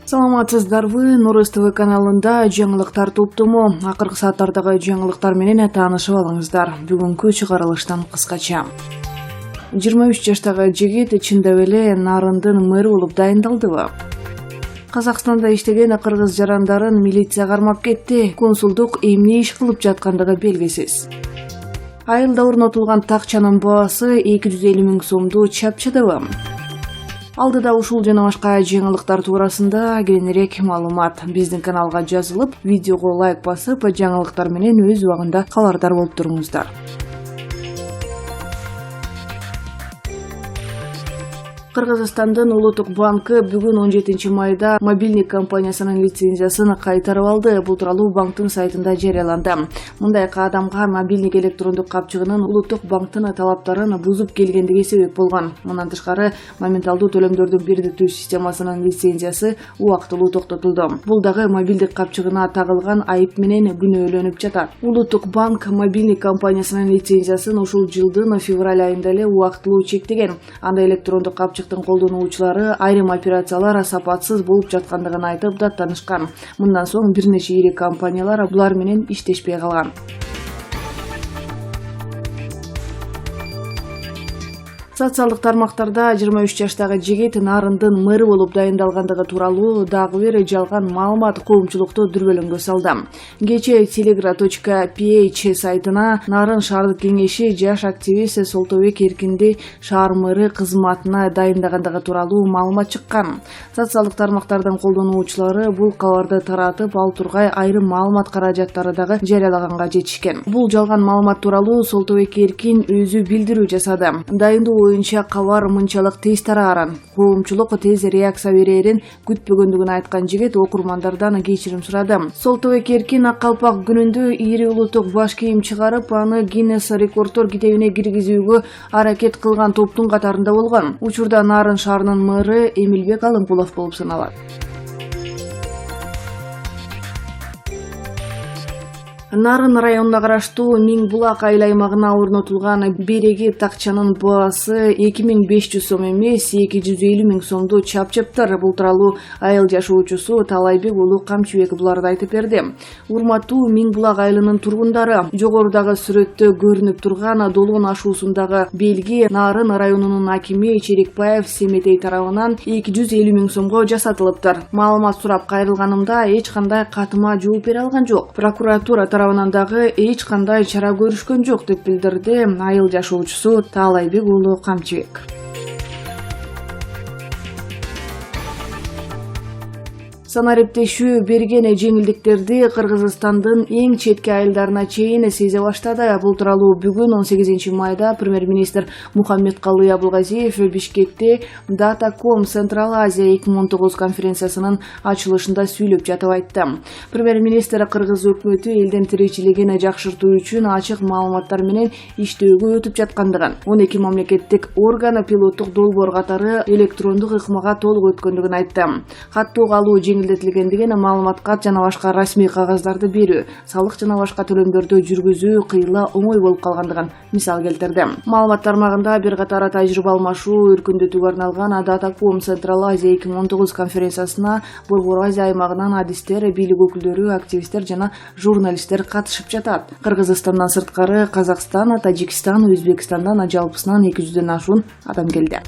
Саламатсыздарбы? Нур ТВ каналында жаңылыктар топтому. Акыркы сааттардагы жаңылыктар менен таанышып алыңыздар. Бүгүнкү чыгарылыштан кыскача. 23 жаштагы жигит чындап эле Нарындын мэрі болуп дайындалдыбы? Казакстанда иштеген кыргыз жарандарын милиция кармап кетти. Консулдук эмне иш кылып жаткандыгы белгисиз. Айылда орнотулган такчанын баасы 250 000 сомду чапчыдыбы? Алдыда ушул жана башка жаңылыктар туурасында кененирээк маалымат биздин каналга жазылып, видеого лайк басып, жаңылыктар менен өз убагында кабардар болуп туруңуздар. Кыргызстандын Улуттук банкы бүгүн 17 майда мобильник компаниясынын лицензиясын кайтарып алды. Бул тууралуу банктын сайтында жарыяланды. Мындай кадамга мобильник электрондук капчыгынын Улуттук банктын талаптарын бузуп келгендиги себеп болгон. Мындан тышкары, моменталдуу төлөмдөрдүн бирдиктүү системасынын лицензиясы убактылуу токтотулду. Бул дагы мобилдик капчыгына тагылган айып менен күнөөлөнүп жатат. Улуттук банк мобильник компаниясынын лицензиясын ушул жылдын февраль айында эле убактылуу чектеген. Анда электрондук капчык колдонуучулары айрым операциялар сапатсыз болуп жаткандыгын айтып даттанышкан. Мындан соң бир нече ири компаниялар булар менен иштешпей калган. Социалдык тармактарда 23 жаштагы жигит Нарындын мэрі болуп дайындалгандыгы тууралуу дагы бир жалган маалымат коомчулукту дүрбөлөңгө салды. Кечээ telegra.ph сайтына Нарын шаардык кеңеши жаш активист Солтообек Эркинди шаар мэрі кызматына дайындагандыгы тууралуу маалымат чыккан. Социалдык тармактардын колдонуучулары бул кабарды таратып, ал тургай айрым маалымат каражаттары дагы жарыялаганга жетишкен. Бул жалган маалымат тууралуу Солтообек Эркин өзү билдирүү жасады. Дайындоо боюнча кабар мынчалык тез тараган, коомчулук тез реакция берерин күтпөгөндүгүн айткан жигит окурмандардан кечирим сурады. Солтообек Эркин ак калпак күнүндө ири улуттук баш кийим чыгарып, аны Гиннес рекорддор китебине киргизүүгө аракет кылган топтун катарында болгон. Учурда Нарын шаарынын мэрі Эмилбек Алымкулов болуп саналат. Нарын районуна караштуу Миңбулак айыл аймагына орнотулган береги такчанын баасы 2500 сом эмес 250 000 сомду чапчыптыр. Бул тууралуу айыл жашоочусу Талайбек уулу Камчыбек буларды айтып берди. Урматтуу Миңбулак айылынын тургундары, жогорудагы сүрөттө көрүнүп турган долуун ашуусундагы белги Нарын районунун акими Черекбаев Семетей тарабынан 250 000 сомго жасатылыптыр. Маалымат сурап кайрылганымда эч кандай катыма жооп бере алган жок. Прокуратура тарабынан дагы эч кандай чара көрүшкөн жок деп билдирди айыл жашоочусу Талайбек уулу Камчыбек. Санариптешүү берген жеңилдиктерди Кыргызстандын эң четки айылдарына чейин сезе баштады. Бул тууралуу бүгүн 18 майда премьер-министр Мухаммедкалый Абылгазиев Бишкекте Datacom Central Asia 2019 конференциясынын ачылышында сүйлөп жатып айтты. Премьер-министр Кыргыз өкмөтү элдин тиричилигин жакшыртуу үчүн ачык маалыматтар менен иштөөгө өтүп жаткандыгын, 12 мамлекеттик орган пилоттук долбоор катары электрондук ыкмага толук өткөндүгүн айтты. Каттоого алуу жеңилдетилгендигин, маалыматка жана башка расмий кагаздарды берүү, салык жана башка төлөмдөрдү жүргүзүү кыйла оңой болуп калгандыгын мисал келтирди. Маалымат тармагында бир катар тажрыйба алмашуу өркүндөтүүгө арналган Datacom Central Asia 2019 конференциясына Борбор Азия аймагынан адистер, бийлик өкүлдөрү, активисттер жана журналисттер катышып жатат. Кыргызстандан сырткары Казакстан, Тажикстан, Өзбекстандан жалпысынан 200дөн ашуун адам келди.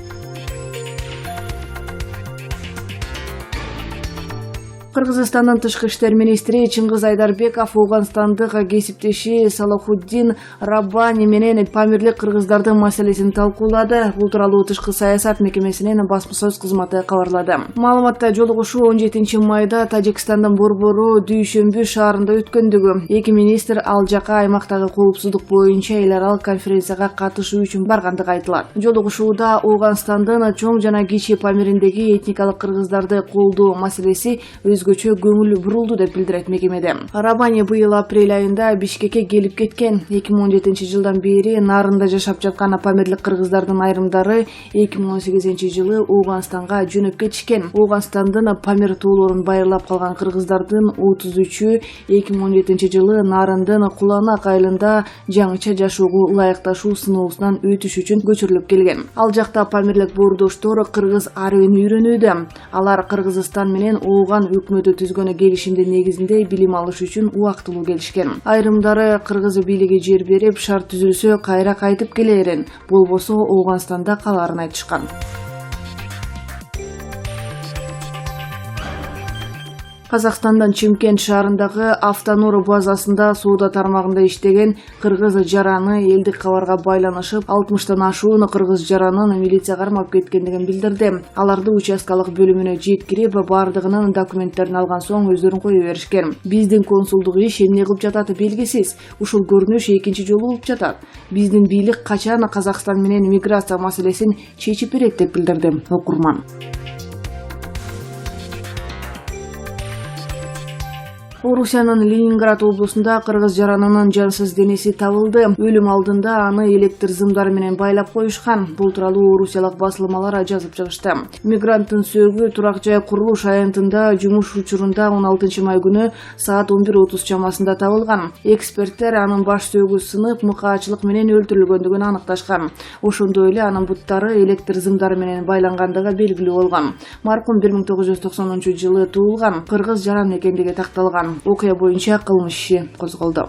Кыргызстандын тышкы иштер министри Чыңгыз Айдарбеков Ауганстандык кесиптеши Салахуддин Раббани менен памирлик кыргыздардын маселесин талкуулады. Бул тууралуу тышкы саясат мекемесинин басма сөз кызматы кабарлады. Маалыматта жолугушуу 17 майда Тажикстандын Борбору Дүйшөмбү шаарында өткөндүгү, эки министр ал жака аймактагы коопсуздук боюнча эл аралык конференцияга катышуу үчүн баргандыгы айтылат. Жолугушууда Ауганстандын чоң жана кичи памириндеги этникалык кыргыздарды колдоо маселеси өз өзгөчө көңүл бурулду деп билдирет мекемеде. Рабани быйыл апрель айында Бишкекке келип кеткен. 2017-жылдан бери нарында жашап жаткан памирлик кыргыздардын айрымдары 2018 жылы Ооганстанга жөнөп кетишкен. Ооганстандын Памир тоолорун байырлап калган кыргыздардын 33-ü 2017 жылы нарындын Куланак айылында жаңыча жашоого ылайыкташуу сыноосунан өтүш үчүн көчүрүлүп келген. Ал жакта памирлик боордоштор кыргыз арабын үйрөнүүдө. Алар Кыргызстан менен Ооган өкмөтү түзгөн келишимдин негизинде билим алыш үчүн убактылуу келишкен. Айрымдары кыргыз бийлиги жер берип, шарт түзүлсө кайра кайтып келерин, болбосо Ооганстанда каларын айтышкан. Казакстандан Чымкент шаарындагы Автонор базасында соода тармагында иштеген кыргыз жараны элдик кабарга байланышып, 60тан ашуун кыргыз жаранын милиция кармап кеткендигин билдирди. Аларды участкалык бөлүмүнө жеткирип, бардыгынын документтерин алган соң өздөрүн кое беришкен. Биздин консулдук иш эмне кылып жататы белгисиз. Ушул көрүнүш экинчи жолу болуп жатат. Биздин бийлик качан Казакстан менен миграция маселесин чечип берет деп билдирди окурман. Орусиянын Ленинград облусунда кыргыз жаранынын жансыз денеси табылды. Өлүм алдында аны электр зымдары менен байлап коюшкан. Бул тууралуу орусиялык басылмалар жазып чыгышты. Мигранттын сөөгү турак жай курулуш аянтында жумуш учурунда 16 май күнү саат 11:30 чамасында табылган. Эксперттер анын баш сөөгү сынып, мыкаачылык менен өлтүрүлгөндүгүн аныкташкан. Ошондой эле анын буттары электр зымдары менен байлангандыгы белгилүү болгон. Маркум 1990 жылы туулган, кыргыз жаран экендиги такталган. Окуя боюнча кылмыш иши козголду.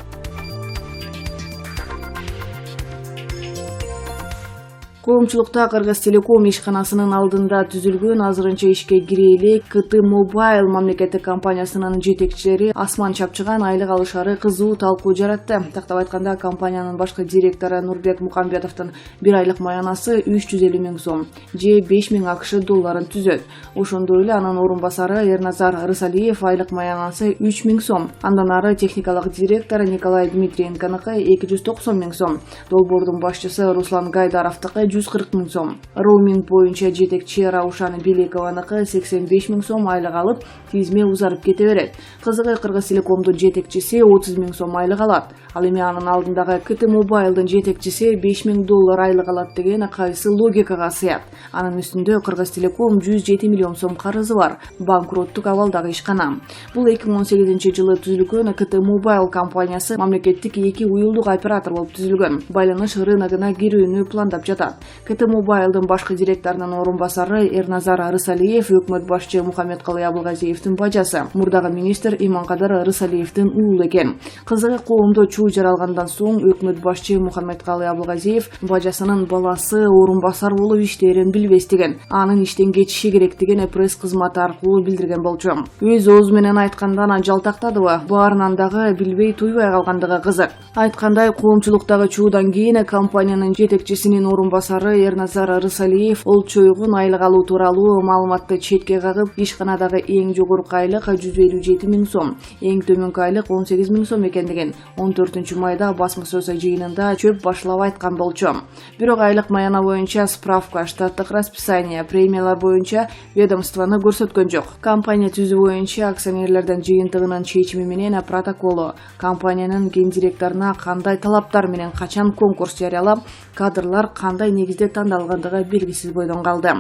Коомчулукта Кыргыз Телеком ишканасынын алдында түзүлгөн азырынча ишке кире элек КТ Mobile мамлекеттик компаниясынын жетекчилери асман чапчыган айлык алышары кызуу талкуу жаратты. Тактап айтканда, компаниянын башкы директору Нурбек Мукамбетовдун бир айлык маянасы 350 000 сом же 5 000 АКШ долларын түзөт. Ошондой эле анын орун басары Эрназар Рысалиев айлык маянасы 3 000 сом. Андан ары техникалык директор Николай Дмитриенконуку 290 000 сом. Долбоордун башчысы Руслан Гайдаровдуку 140 000 сом. Роуминг боюнча жетекчи Раушан Белекованыкы 85 000 сом айлык алып, тизме узарып кете берет. Кызыгы Кыргыз Телекомдун жетекчиси 30 000 сом айлык алат. Ал эми анын алдындагы КТ Mobile'дын жетекчиси 5 000 доллар айлык алат деген кайсы логикага сыят. Анын үстүндө Кыргыз Телеком 107 миллион сом карызы бар. Банкроттук абалдагы ишкана. Бул 2018 жылы түзүлгөн КТ Mobile компаниясы мамлекеттик эки уюлдук оператор болуп түзүлгөн. Байланыш рыногуна кирүүнү пландап жатат. КТ Mobile'дын башкы директорунун орун басары Эрназар Рысалиев өкмөт башчы Мухаммедкалый Абылгазиевдин бажасы, мурдагы министр Иманкадар Рысалиевдин уулу экен. Кызыгы, коомдо чуу жаралгандан соң өкмөт башчы Мухаммедкалый Абылгазиев бажасынын баласы орун басар болуп иштерин билбес деген, анын иштен кетиши керектигин пресс кызматы аркылуу билдирген болчу. Өз оозу менен айткандан жалтактадыбы, баарынан дагы билбей туйбай калгандыгы кызык. Айткандай, коомчулуктагы чуудан кийин компаниянын жетекчисинин орун басары Эрназар Рысалиев Олчойгун айлык алуу тууралуу маалыматты четке кагып, ишканадагы эң жогорку айлык 157 000 сом, эң төмөнкү айлык 18 000 сом экендигин 14 майда басма сөз жыйынында чөп башлап айткан болчу. Бирок айлык маяна боюнча справка, штаттык расписание, премиялар боюнча ведомствону көрсөткөн жок. Компания түзүү боюнча акционерлердин жыйынтыгынын чечими менен протоколу, компаниянын гендиректоруна кандай талаптар менен качан конкурс жарыялап, кадрлар кандай негизде тандалгандыгы белгисиз бойдон калды.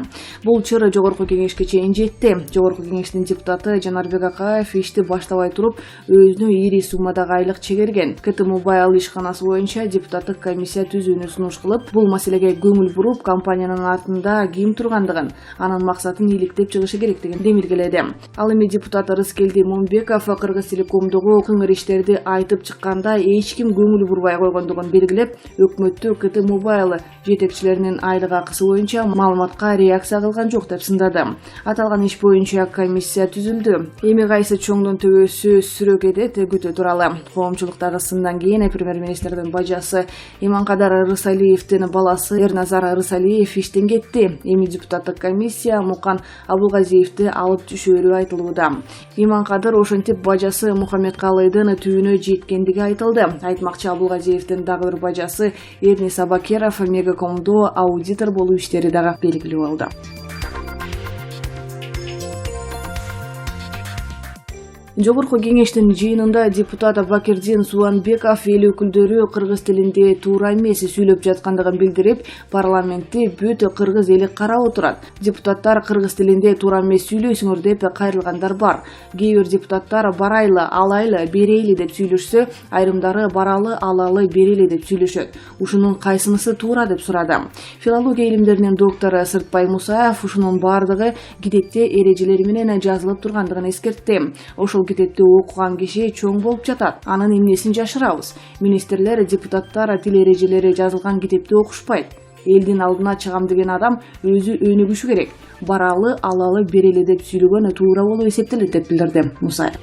Бул чыр жогорку кеңешке чейин жетти. Жогорку кеңештин депутаты Жанарбек Акаев ишти баштабай туруп өзүнө ири суммадагы айлык чегерген. КТ Mobile ишканасы боюнча депутаттык комиссия түзүүнү сунуш кылып, бул маселеге көңүл буруп, компаниянын артында ким тургандыгын, анын максатын иликтеп чыгышы керектигин демилгеледи. Ал эми депутат Рыскелди Момбеков Кыргыз Телекомдогу кыңыр иштерди айтып чыкканда эч ким көңүл бурбай койгондугун белгилеп, өкмөттү КТ Mobile жетекчилеринин айлык акысы боюнча маалыматка реакция кылган жок деп сындады. Аталган иш боюнча комиссия түзүлдү. Эми кайсы чоңдун төбөсү сүрөк эдет күтүү тууралуу. Коомчулуктагы сындан кийин премьер-министрдин бажасы Иманкадар Рысалиевдин баласы Эрназар Рысалиев иштен кетти. Эми депутаттык комиссия Мукан Абылгазиевди алып түшөөрү айтылууда. Иманкадар ошентип бажасы Мухаммедкалыйдын түйүнө жеткендиги айтылды. Айтмакчы, Абылгазиевдин дагы бир бажасы Эрнис Абакеров Мегакомдо аудитор болуу иштери дагы белгилүү болду. Жогорку кеңештин жыйынында депутат Бакирдин Субанбеков эл өкүлдөрү кыргыз тилинде туура эмес сүйлөп жаткандыгын билдирип, парламентти бүт кыргыз эли карап отурат. Депутаттар кыргыз тилинде туура эмес сүйлөйсүңөр деп кайрылгандар бар. Кээ бир депутаттар барайлы, алайлы, берейли деп сүйлөшсө, айрымдары баралы, алалы, берели деп сүйлөшөт. Ушунун кайсынысы туура деп сурады. Филология илимдеринин доктору Сыртбай Мусаев ушунун бардыгы китепте эрежелери менен жазылып тургандыгын эскертти. Ошол китепти окуган киши чоң болуп жатат. Анын эмнесин жашырабыз? Министрлер, депутаттар тил эрежелери жазылган китепти окушпайт. Элдин алдына чыгам деген адам өзү өнүгүшү керек. Баралы, алалы, берели деп сүйлөгөн туура болуп эсептелет деп билдирди Мусаев.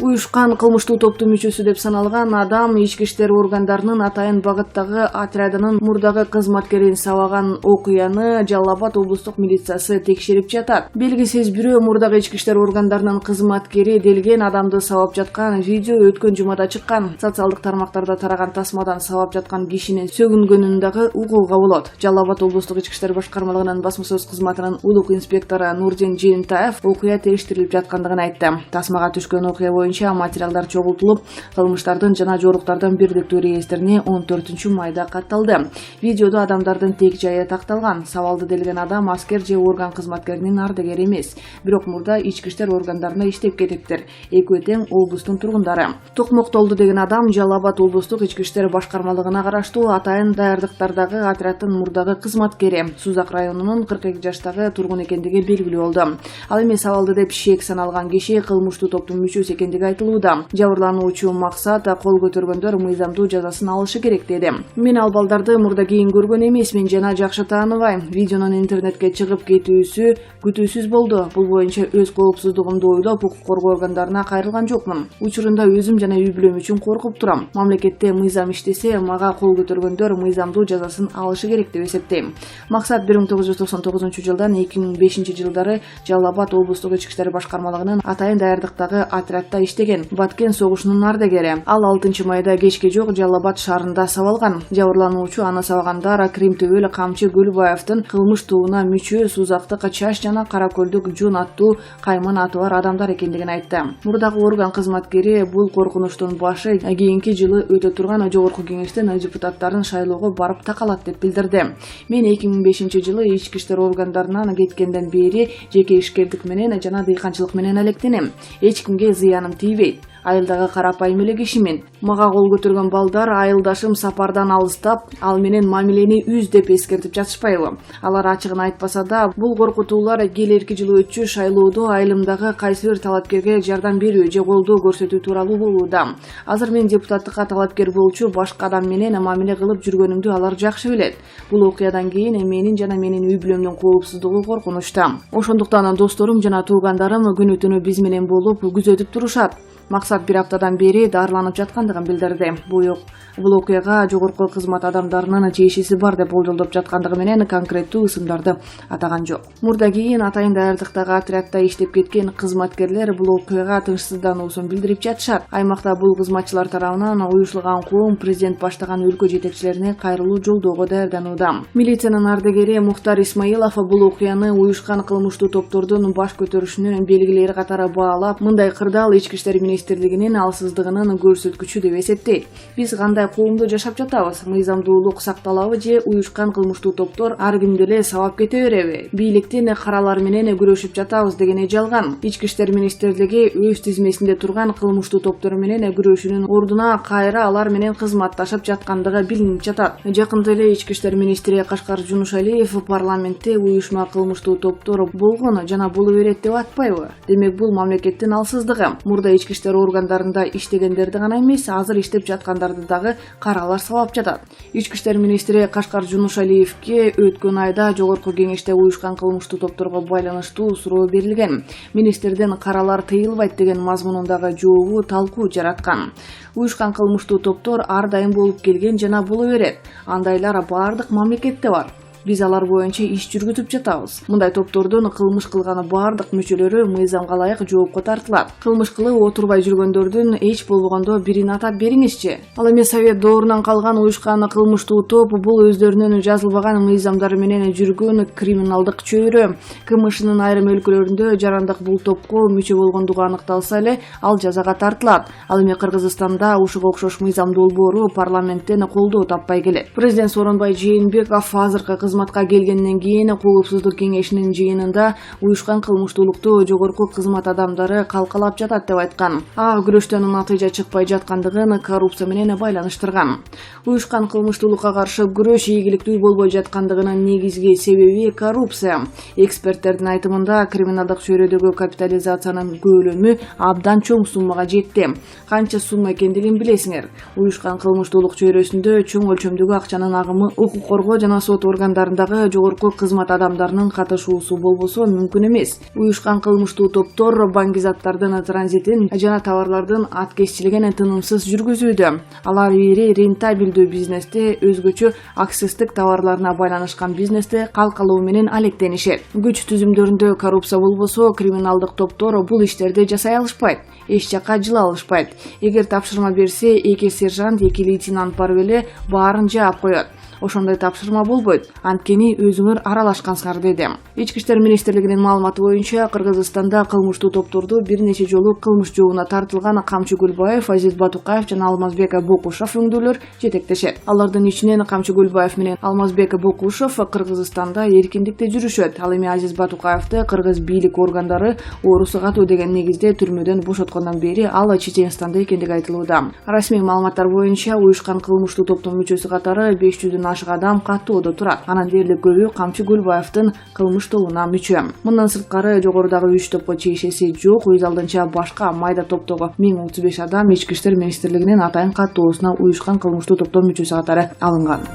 Уюшкан кылмыштуу топтун мүчөсү деп саналган адам ички иштер органдарынын Атайын багыттагы отрядынын мурдагы кызматкерин сабаган окуяны Жалал Абад облустук милициясы текшерип жатат. Белгисиз бирөө мурдагы ички иштер органдарынын кызматкери делген адамды сабап жаткан видео өткөн жумада чыккан. Социалдык тармактарда тараган тасмадан сабап жаткан кишинин сөгүнгөнүн дагы угууга болот. Жалал Абад облустук ички иштер башкармалыгынын басма сөз кызматынын улук инспектору Нурдин Желентаев окуя териштирилип жаткандыгын айтты. Тасмага түшкөн окуя боюнча материалдар чогултулуп, кылмыштардын жана жоруктардын бирдиктүү реестрине 14-майда катталды. Видеодо адамдардын тек жайы такталган. Сабалды делген адам аскер же орган кызматкеринин ардагери эмес, бирок мурда ички иштер органдарында иштеп кетиптир. Экөө тең облустун тургундары. Токмоктолду деген адам Жалал Абад облустук ички иштер башкармалыгына караштуу Атайын даярдыктардагы отряддын мурдагы кызматкери, Сузак районунун 42 жаштагы тургун экендиги белгилүү болду. Ал эми сабалды деп шек саналган киши кылмыштуу топтун мүчөсү экендиги айтылууда. Жабырлануучу максат кол көтөргөндөр мыйзамдуу жазасын алышы керек деди. Мен ал балдарды мурда кийин көргөн эмесмин жана жакшы тааныбайм. Видеонун интернетке чыгып кетүүсү күтүүсүз болду. Бул боюнча өз коопсуздугумду ойлоп укук коргоо органдарына кайрылган жокмун. Учурунда өзүм жана үй бүлөм үчүн коркуп турам. Мамлекетте мыйзам иштесе, мага кол көтөргөндөр мыйзамдуу жазасын алышы керек деп эсептейм. Максат 1999-жылдан 2005 жылдары Жалал Абад облустук ички иштер башкармалыгынын Атайын даярдыктагы отрядда иштеген. Баткен согушунун ардагери. Ал 6-майда кечке жок Жалал Абад шаарында сабалган. Жабырлануучу аны сабагандар Кримтөбөл Камчы Гүлбаевдин кылмыш тобуна мүчө Сузактык Чаш жана Каракөлдүк Жун аттуу кайман аты бар адамдар экендигин айтты. Мурдагы орган кызматкери бул коркунучтун башы кийинки жылы өтө турган жогорку кеңештин депутаттарын шайлоого барып такалат деп билдирди. Мен 2005 ички иштер органдарынан кеткенден бери жеке ишкердик менен жана дыйканчылык менен алектенем. Эч кимге зыяным тийбейт. Айылдагы карапайым эле кишимин. Мага кол көтөргөн балдар айылдашым сапардан алыстап, ал менен мамилени үз деп эскертип жатышпайбы? Алар ачыгын айтпаса да, бул коркутуулар келерки жылы өтчү шайлоодо айылымдагы кайсы бир талапкерге жардам берүү же колдоо көрсөтүү тууралуу болууда. Азыр мен депутаттыкка талапкер болчу башка адам менен мамиле кылып жүргөнүмдү алар жакшы билет. Бул окуядан кийин менин жана менин үй бүлөмдүн коопсуздугу коркунучта. Ошондуктан досторум жана туугандарым күнү түнү биз менен болуп күзөтүп турушат. Максат бир аптадан бери дарыланып жаткандыгын билдирди. Бул окуяга жогорку кызмат адамдарынын чейишиси бар деп болжолдоп жаткандыгы менен конкреттүү ысымдарды атаган жок. Мурда кийин Атайын даярдыктагы отрядда иштеп кеткен кызматкерлер бул окуяга тынчсыздануусун билдирип жатышат. Аймакта бул кызматчылар тарабынан уюштурулган коом президент баштаган өлкө жетекчилерине кайрылуу жолдоого даярданууда. Милициянын ардагери Мухтар Исмаилов бул окуяны уюшкан кылмыштуу топтордун баш көтөрүшүнүн белгилери катары баалап, мындай кырдаал ички иштер министрлигинин алсыздыгынын көрсөткүчү деп эсептейт. Биз кандай коомдо жашап жатабыз? Мыйзамдуулук сакталабы же уюшкан кылмыштуу топтор ар кимди эле сабап кете береби? Бийликтин каралар менен күрөшүп жатабыз дегени жалган. Ички иштер министрлиги өз тизмесинде турган кылмыштуу топтор менен күрөшүүнүн ордуна кайра алар менен кызматташып жаткандыгы билинип жатат. Жакында эле ички иштер министри Кашкар Жунушалиев парламентте уюшма кылмыштуу топтор болгон жана боло берет деп атпайбы? Демек бул мамлекеттин алсыздыгы. Мурда ички иштер органдарында иштегендерди гана эмес, азыр иштеп жаткандарды дагы каралар сабап жатат. Ички иштер министри Кашкар Жунушалиевке өткөн айда жогорку кеңеште уюшкан кылмыштуу топторго байланыштуу суроо берилген. Министрдин каралар тыйылбайт деген мазмунундагы жообу талкуу жараткан. Уюшкан кылмыштуу топтор ар дайым болуп келген жана боло берет. Андайлар баардык мамлекетте бар. Биз алар боюнча иш жүргүзүп жатабыз. Мындай топтордун кылмыш кылганы бардык мүчөлөрү мыйзамга ылайык жоопко тартылат. Кылмыш кылып отурбай жүргөндөрдүн эч болбогондо бирин атап бериңизчи. Ал эми Совет доорунан калган уюшкан кылмыштуу топ бул өздөрүнүн жазылбаган мыйзамдары менен жүргөн криминалдык чөйрө. КМШнын айрым өлкөлөрүндө жарандык бул топко мүчө болгондугу аныкталса эле ал жазага тартылат. Ал эми Кыргызстанда ушуга окшош мыйзам долбоору парламенттен колдоо таппай келет. Президент Сооронбай Жээнбеков азыркы кызматка келгенден кийин Коопсуздук кеңешинин жыйынында уюшкан кылмыштуулукту жогорку кызмат адамдары калкалап жатат деп айткан. Ага күрөштөн натыйжа чыкпай жаткандыгын коррупция менен байланыштырган. Уюшкан кылмыштуулукка каршы күрөш ийгиликтүү болбой жаткандыгынын негизги себеби коррупция. Эксперттердин айтымында криминалдык чөйрөдөгү капитализациянын көлөмү абдан чоң суммага жетти. Канча сумма экендигин билесиңер. Уюшкан кылмыштуулук чөйрөсүндө чоң өлчөмдөгү акчанын агымы укук коргоо жана сот органдарындагы жогорку кызмат адамдарынын катышуусу болбосо мүмкүн эмес. Уюшкан кылмыштуу топтор баңгизаттардын транзитин жана товарлардын аткезчилигин тынымсыз жүргүзүүдө. Алар ири рентабелдүү бизнести, өзгөчө акцистик товарларына байланышкан бизнести калкалоо менен алектенишет. Күч түзүмдөрүндө коррупция болбосо, криминалдык топтор бул иштерди жасай алышпайт. Эч жакка жыла алышпайт. Эгер тапшырма берсе, 2 сержант, 2 лейтенант барып эле баарын жаап коет. Ошондой тапшырма болбойт. Анткени өзүңөр аралашкансыңар деди. Ички иштер министрлигинин маалыматы боюнча, Кыргызстанда кылмыштуу топторду бир нече жолу кылмыш жообуна тартылган Камчы Гүлбаев, Азиз Батукаев жана Алмазбек Бокушев өңдүүлөр жетектешет. Алардын ичинен Камчы Гүлбаев менен Алмазбек Бокушев Кыргызстанда эркиндикте жүрүшөт. Ал эми Азиз Батукаевди кыргыз бийлик органдары орусу катуу деген негизде түрмөдөн бошоткондон бери ал Чеченстанда экендиги айтылууда. Расмий маалыматтар боюнча, уюшкан кылмыштуу топтун мүчөсү катары 500 ашык адам каттоодо турат. Анан дээрлик көбү Камчы Гүлбаевдин кылмыш тобуна мүчө. Мындан сырткары жогорудагы 3 топко чейишеси жок. Өз алдынча башка майда топтогу 1035 адам Ички иштер министрлигинин атайын каттоосуна уюшкан кылмыштуу топтун мүчөсү катары алынган.